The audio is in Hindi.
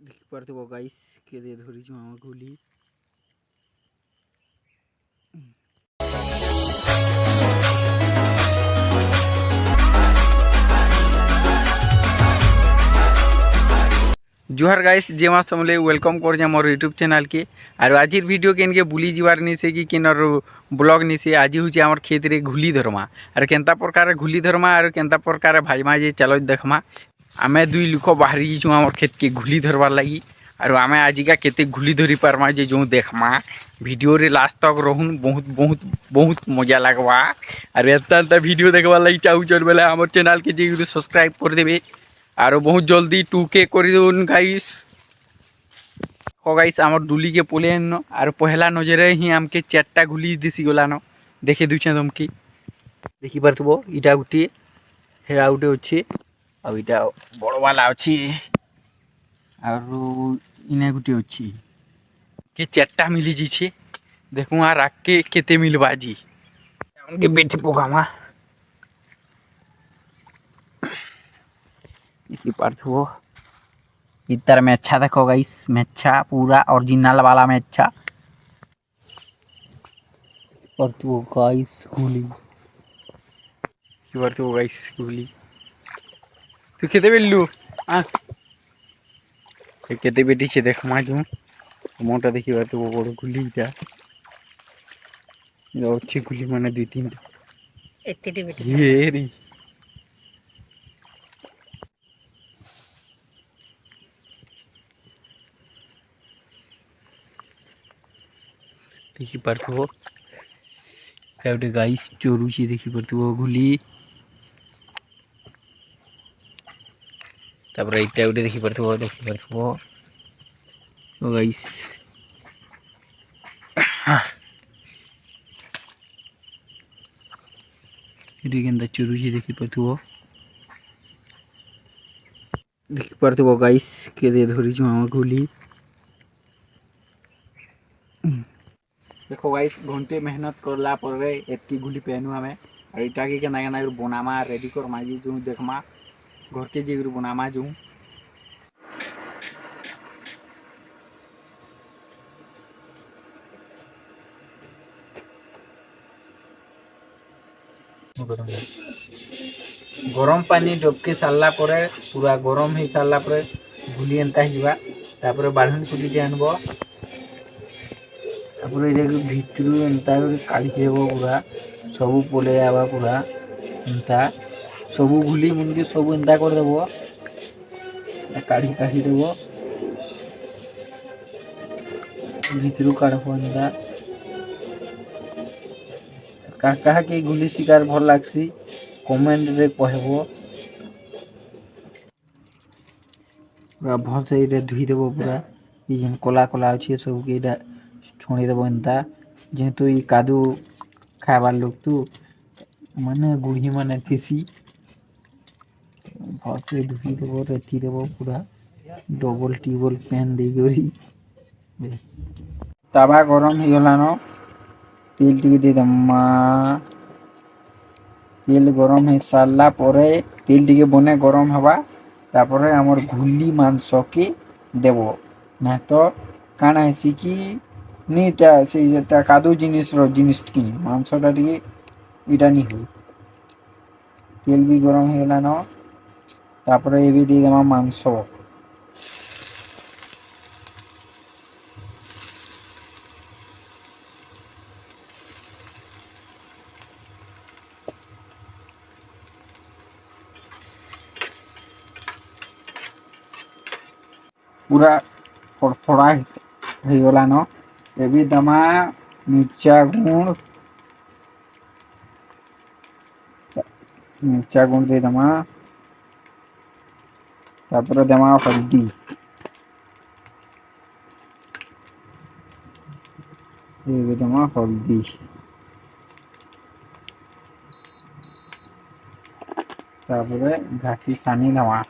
ଦେଖିପାରୁଥିବ ଗାଇସ୍ କେତେ ଧରିଛୁ ଆମ ଗୁଲି। जुहार गाइस जे मा समले वेलकम कर मोर यूट्यूब चैनल के। और आज वीडियो के इनके बुली जीवार निसे कि किनर ब्लॉग निसे आज हूँ आम खेत रे घुली धरमा और केनता प्रकार घुली धरमा और केनता प्रकार भाईमा जे चलो देखमा। आमे दुई लुक बाहरी छुँ आम खेत के घुली धरबार लगी और आम आजिका केते घुली धरी पारमा जे जो देखमा वीडियो रे लास्ट तक रहून बहुत बहुत बहुत मजा लगवा। और एता वीडियो देखबार लगी चाहू चल बेले आम चैनल के जे सब्सक्राइब कर देबे और बहुत जल्दी 2K कर दून गाइस। को गाइस आम डुली के पोले और पहला नजरे ही आमके 4टा गुली दिसी गलान देखे दूचे तुमकी देखी पारथबो इटा गुटी हेरा गुटे अच्छे और इटा बड़ वाला अच्छी और इने गुटे अच्छी के 4टा मिली जी देखू आ राख के केते मिलबा जी उनके बेटे पोगामा देखी पारथबो इतर में अच्छा देखो गाइस मेच्छा पूरा ओरिजिनल वाला मेच्छा पारथबो गाइस गुली पारथबो गाइस गुली तू केते बेललु आ केते बेटी छे देख मा जो मोटा देखि पारथबो बड़ गुलीटा अच्छी गुली माने 2-3 एतेटी बेटी ये री देखी पारथबो गोटे गाइस चोरुची देखी पारथबो गुली तापर इटा गोटे देखी पारथबो ओ गाइस इडी केनता चोरुची देखी पारथबो गाइस केदे धरिछु हम गुली देखो गाइस घंटे मेहनत करला पर एतकी गुली पहनू हमें और इटा के केना केना बनामा रेडी कर माजी जो देखमा घर के जे बनामा जो गरम पानी डबके सारला परे पूरा गरम हो सारला परे गुली एंता हिबा तापर बाढ़न गुली के आनबो तापर ए भितरु एंता काढ़ी देबो पूरा सबु पोले आवा पूरा एंता सबु गुली मुंडी सबु एंता कर देबो काढ़ी काढ़ी देबो भितरु काढ़बो एंता कहा के गुली शिकार भल लागसी कमेंट रे कहबो पूरा भल से इरे धुई देबो पूरा ई जेन कोला कोला अछि सब के इटा छोड़ी देबो एंता जेतु ई कादू खाबार लोग तू माने गुड़ी माने थिसी भल से धुई देबो रेती देबो पूरा डबल टिबल पैन दे गरी बस तवा गरम ही गलानो तेल टिके दे दम्मा तेल गरम है सारला परे तेल टिके बने गरम हवा तापरे हमर गुली मांस के देबो ना तो काना हेसी कि नीटा से जेटा कादू जिनिस रो जिनिस की मांसटा टिके इटा नी हो तेल भी गरम हो गला न तापरे ए भी दे देमा मांस पूरा थोड़ा हो गला न ए भी दमा मिर्चा गुण दे दमा तापर देमा हल्दी ये दमा हल्दी तापर घाटी सानी दमा